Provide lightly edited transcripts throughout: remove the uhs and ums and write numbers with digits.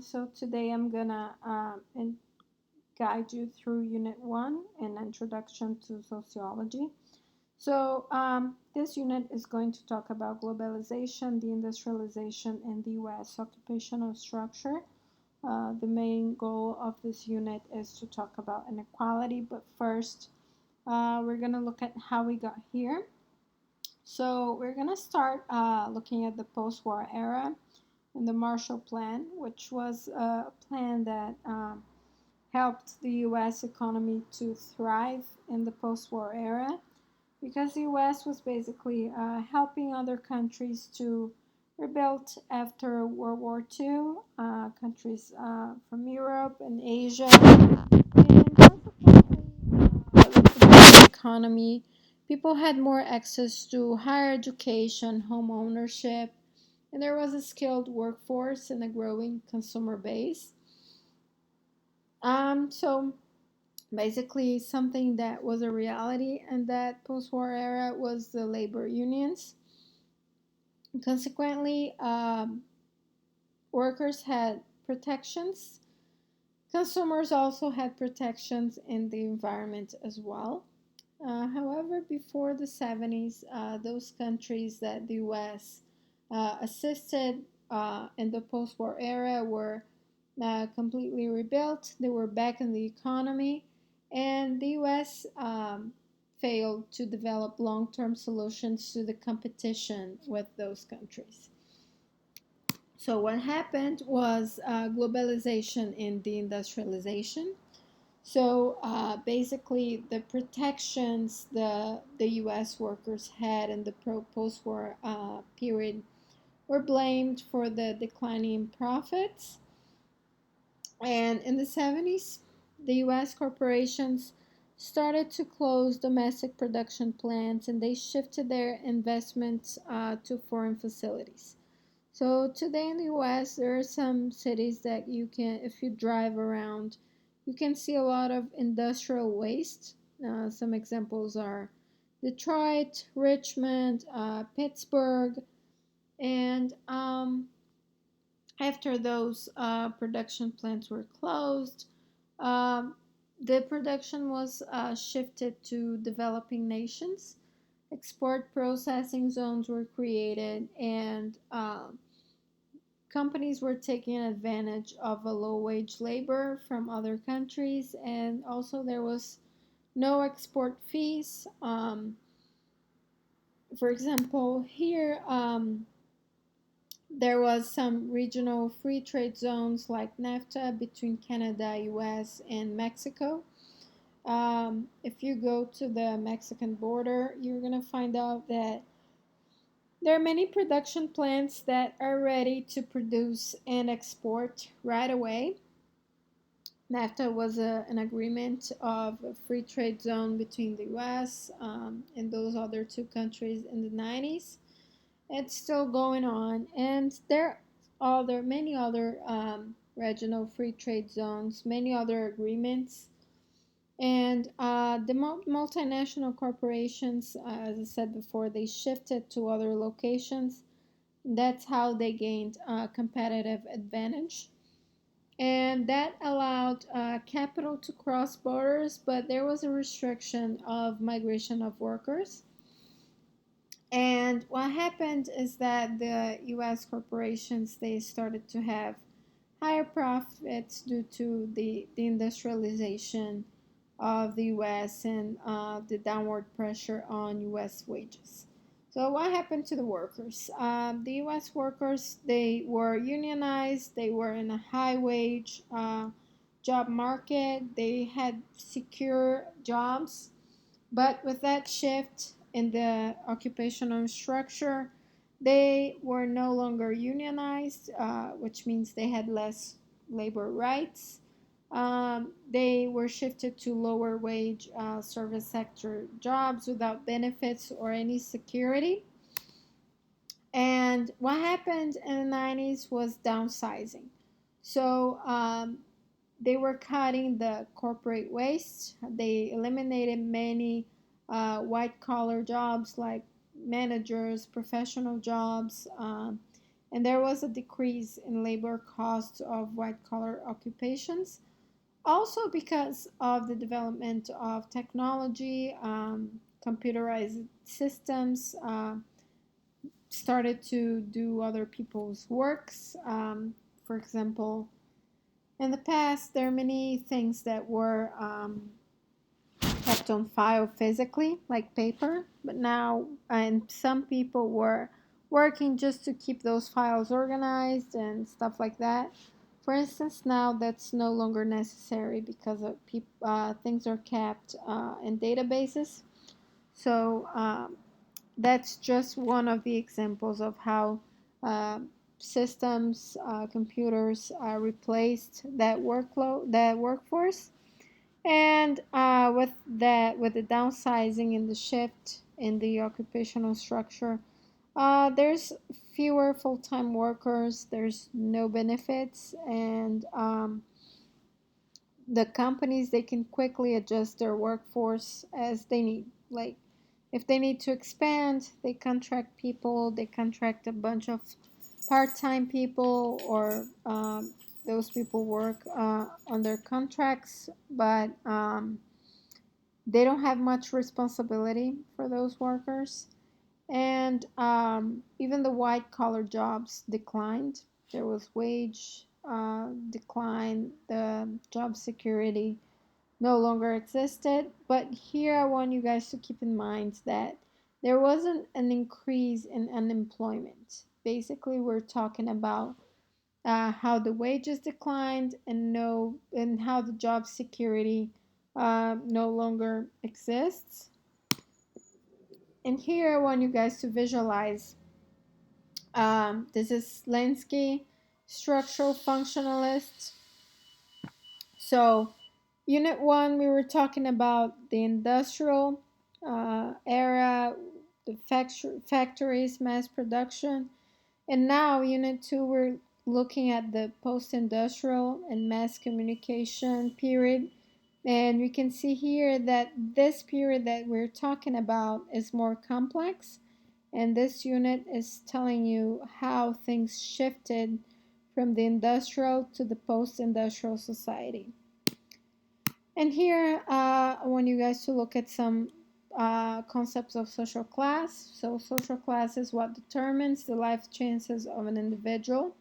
So today I'm gonna guide you through Unit 1, an introduction to sociology. So this unit is going to talk about globalization, deindustrialization, and the U.S. occupational structure. The main goal of this unit is to talk about inequality, but first we're gonna look at how we got here. So we're gonna start looking at the post-war era and the Marshall Plan, which was a plan that helped the U.S. economy to thrive in the post-war era because the U.S. was basically helping other countries to rebuild after World War II, countries from Europe and Asia. And consequently, with the economy, people had more access to higher education, home ownership, and there was a skilled workforce and a growing consumer base. So basically, something that was a reality in that post-war era was the labor unions. Consequently, workers had protections. Consumers also had protections in the environment as well. However, before the 70s, those countries that the US assisted in the post war era were completely rebuilt. They were back in the economy, and the US failed to develop long term solutions to the competition with those countries. So, what happened was globalization and deindustrialization. So basically, the protections the U.S. workers had in the post-war period were blamed for the declining profits. And in the 70s, the U.S. corporations started to close domestic production plants and they shifted their investments to foreign facilities. So today in the US, there are some cities that you can, if you drive around, you can see a lot of industrial waste. Some examples are Detroit, Richmond, Pittsburgh, and after those production plants were closed, um, the production was shifted to developing nations. Export processing zones were created, and companies were taking advantage of a low wage labor from other countries, and also there was no export fees. For example, here there was some regional free trade zones like NAFTA between Canada, US, and Mexico. If you go to the Mexican border, you're going to find out that there are many production plants that are ready to produce and export right away. NAFTA was an agreement of a free trade zone between the US and those other two countries in the 90s. It's still going on, and there are many other regional free trade zones, many other agreements. And the multinational corporations, as I said before, they shifted to other locations. That's how they gained a competitive advantage. And that allowed capital to cross borders, but there was a restriction of migration of workers. And what happened is that the US corporations they started to have higher profits due to the industrialization of the US and the downward pressure on US wages. So what happened to the workers? The U.S. workers, they were unionized, they were in a high wage job market, they had secure jobs, but with that shift in the occupational structure, they were no longer unionized, which means they had less labor rights. They were shifted to lower wage service sector jobs without benefits or any security. And what happened in the 90s was downsizing. So they were cutting the corporate waste. They eliminated many white collar jobs like managers, professional jobs, and there was a decrease in labor costs of white-collar occupations. Also, because of the development of technology, computerized systems started to do other people's works. For example, in the past, there are many things that were kept on file physically, like paper, but now, and some people were working just to keep those files organized and stuff like that. For instance, now that's no longer necessary because of things are kept in databases. So that's just one of the examples of how uh, systems, computers replaced that workload, that workforce. And with the downsizing and the shift in the occupational structure, there's fewer full-time workers, there's no benefits, and the companies, they can quickly adjust their workforce as they need. Like if they need to expand, they contract people, they contract a bunch of part-time people, or those people work under contracts, but they don't have much responsibility for those workers. And even the white collar jobs declined. There was wage decline, the job security no longer existed. But here I want you guys to keep in mind that there wasn't an increase in unemployment. Basically, we're talking about how the wages declined, and how the job security no longer exists. And here I want you guys to visualize. This is Lensky, structural functionalist. So, unit one, we were talking about the industrial era, the factories, mass production. And now, unit two, we're looking at the post-industrial and mass communication period. And we can see here that this period that we're talking about is more complex. And this unit is telling you how things shifted from the industrial to the post-industrial society. And here, I want you guys to look at some concepts of social class. So social class is what determines the life chances of an individual.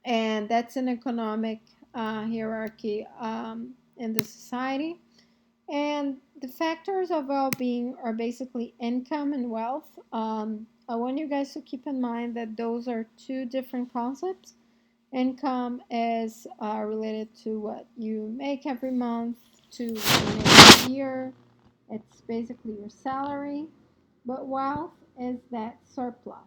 And that's an economic hierarchy in the society. And the factors of well-being are basically income and wealth. I want you guys to keep in mind that those are two different concepts. Income is related to what you make every month, to what you make a year. It's basically your salary. But wealth is that surplus.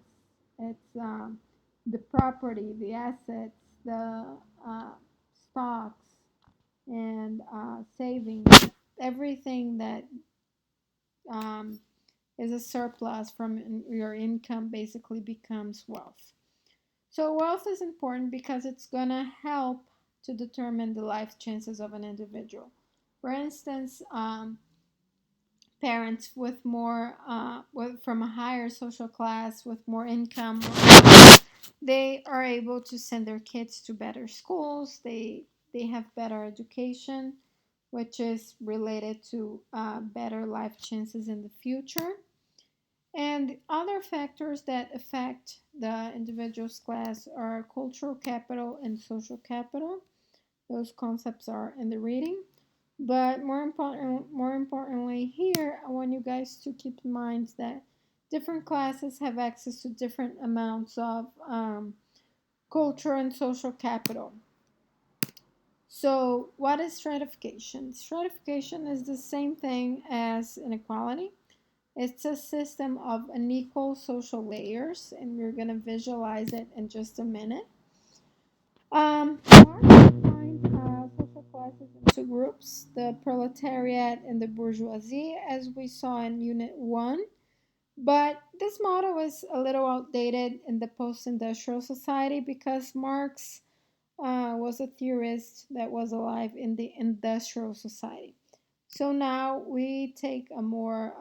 It's the property, the assets, the uh, stocks, and savings. Everything that um, is a surplus from your income basically becomes wealth. So wealth is important because it's going to help to determine the life chances of an individual. For instance, parents with more, from a higher social class, with more income, they are able to send their kids to better schools. They have better education, which is related to better life chances in the future. And other factors that affect the individual's class are cultural capital and social capital. Those concepts are in the reading. But more importantly, here I want you guys to keep in mind that different classes have access to different amounts of culture and social capital. So, what is stratification? Stratification is the same thing as inequality. It's a system of unequal social layers, and we're going to visualize it in just a minute. Marx defined social classes into groups, the proletariat and the bourgeoisie, as we saw in Unit 1. But this model is a little outdated in the post-industrial society because Marx was a theorist that was alive in the industrial society. So now we take a more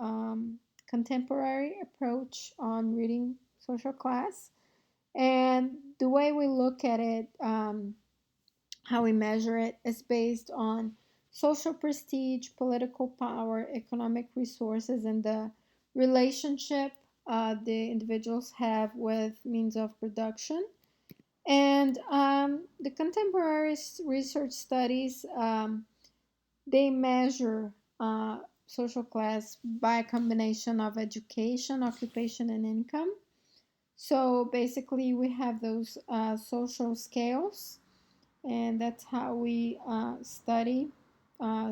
contemporary approach on reading social class. And the way we look at it, how we measure it, is based on social prestige, political power, economic resources, and the relationship the individuals have with means of production. And the contemporary research studies, they measure social class by a combination of education, occupation, and income. So basically, we have those social scales, and that's how we study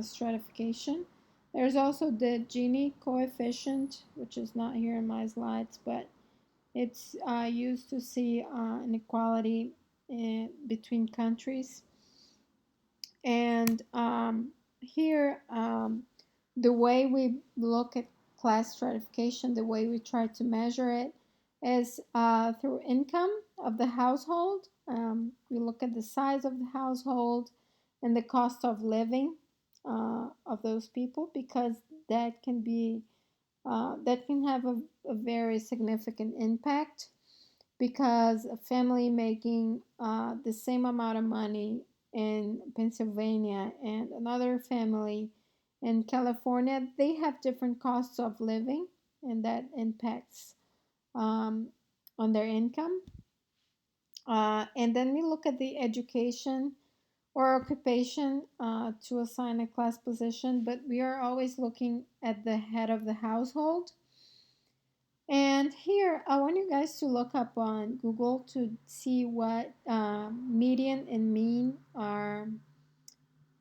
stratification. There's also the Gini coefficient, which is not here in my slides, but it's used to see inequality between countries. And here, the way we look at class stratification, the way we try to measure it, is through income of the household. We look at the size of the household and the cost of living of those people, because that can be that can have a very significant impact, because a family making the same amount of money in Pennsylvania and another family in California, they have different costs of living, and that impacts um, on their income. And then we look at the education or occupation to assign a class position, but we are always looking at the head of the household. And here, I want you guys to look up on Google to see what median and mean are,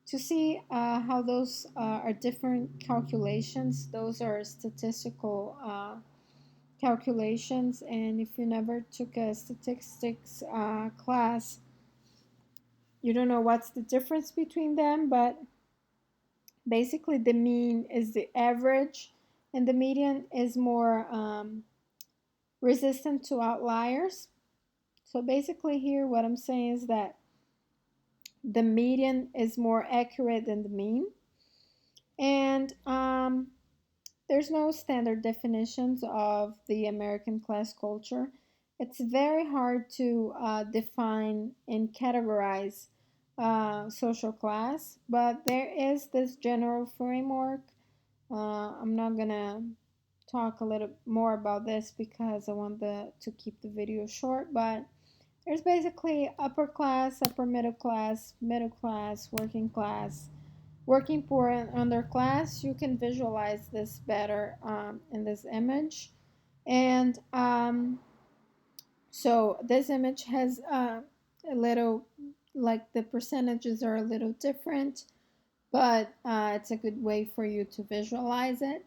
to see how those are different calculations. Those are statistical calculations. And if you never took a statistics class, you don't know what's the difference between them. But basically, the mean is the average, and the median is more resistant to outliers. So basically here what I'm saying is that the median is more accurate than the mean. And there's no standard definitions of the American class culture. It's very hard to define and categorize social class, but there is this general framework. I'm not gonna talk a little more about this because I want to keep the video short, but there's basically upper class, upper middle class, working poor, and underclass. You can visualize this better in this image. And so this image has a little, like the percentages are a little different, but it's a good way for you to visualize it.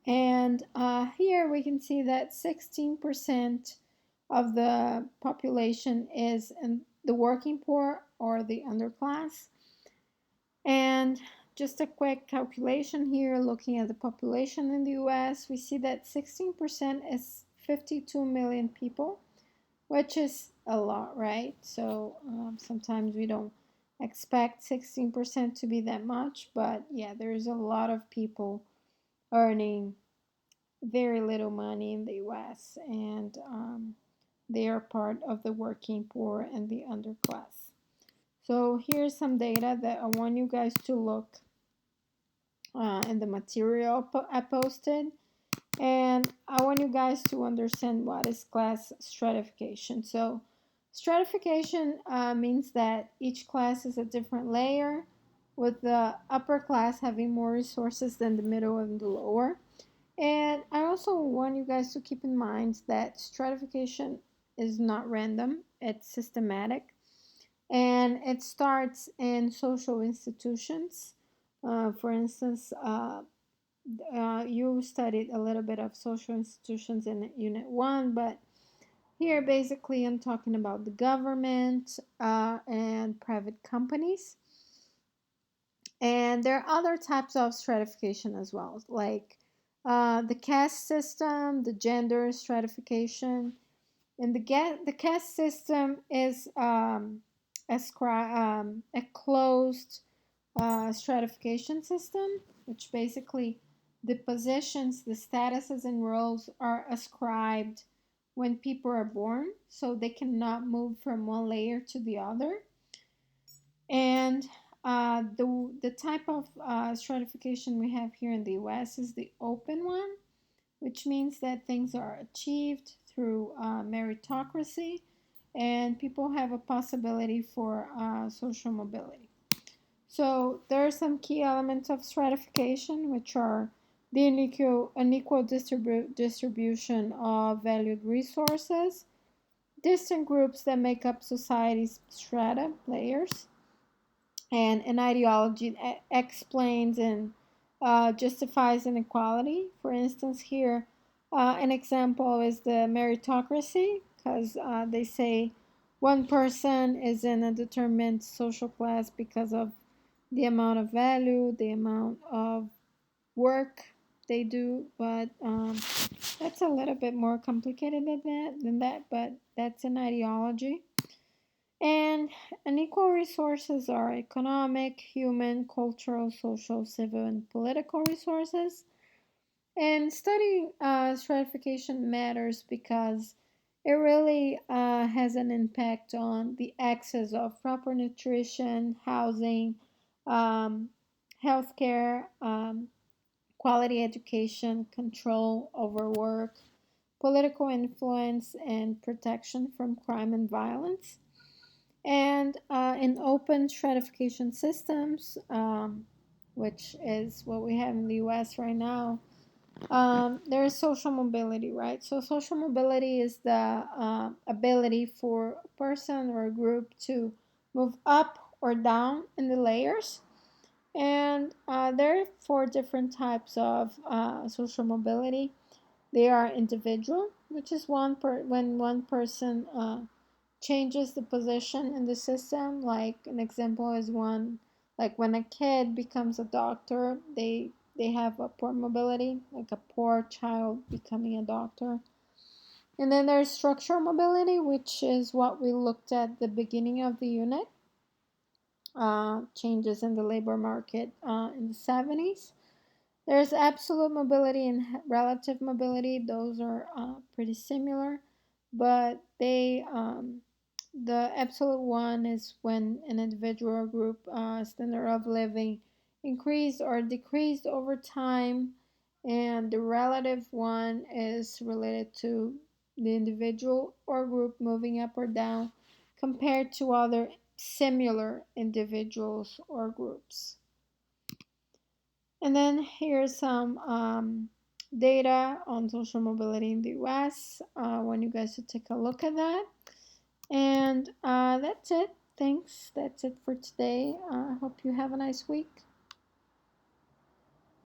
And here we can see that 16% of the population is in the working poor or the underclass. And just a quick calculation here, looking at the population in the US, we see that 16% is 52 million people, which is a lot, right? So sometimes we don't expect 16% to be that much, but yeah, there's a lot of people earning very little money in the US, and they are part of the working poor and the underclass. So here's some data that I want you guys to look in the material I posted, and I want you guys to understand what is class stratification. So stratification means that each class is a different layer, with the upper class having more resources than the middle and the lower. And I also want you guys to keep in mind that stratification is not random, it's systematic. And it starts in social institutions. For instance, you studied a little bit of social institutions in Unit 1, but here basically I'm talking about the government and private companies. And there are other types of stratification as well, like the caste system, the gender stratification. And the caste system is a closed stratification system, which basically the positions, the statuses, and roles are ascribed when people are born, so they cannot move from one layer to the other. And the type of stratification we have here in the US is the open one, which means that things are achieved through meritocracy and people have a possibility for social mobility. So there are some key elements of stratification, which are the unequal distribution of valued resources, distinct groups that make up society's strata layers, and an ideology that explains and justifies inequality. For instance, here, an example is the meritocracy, because they say one person is in a determined social class because of the amount of value, the amount of work they do, but that's a little bit more complicated than that, but that's an ideology. And unequal resources are economic, human, cultural, social, civil, and political resources. And studying stratification matters because it really has an impact on the access of proper nutrition, housing, um, healthcare, quality education, control over work, political influence, and protection from crime and violence. And in open stratification systems, which is what we have in the US right now, there is social mobility, right? So, social mobility is the ability for a person or a group to move up or down in the layers. And there are four different types of social mobility. They are individual, which is when one person changes the position in the system. Like an example is one, like when a kid becomes a doctor, they have a poor mobility, like a poor child becoming a doctor. And then there's structural mobility, which is what we looked at the beginning of the unit, changes in the labor market in the 70s. There's absolute mobility and relative mobility. Those are pretty similar, but the absolute one is when an individual or group standard of living increased or decreased over time, and the relative one is related to the individual or group moving up or down compared to other similar individuals or groups. And then here's some data on social mobility in the US. I want you guys to take a look at that. And that's it. Thanks. That's it for today. I hope you have a nice week.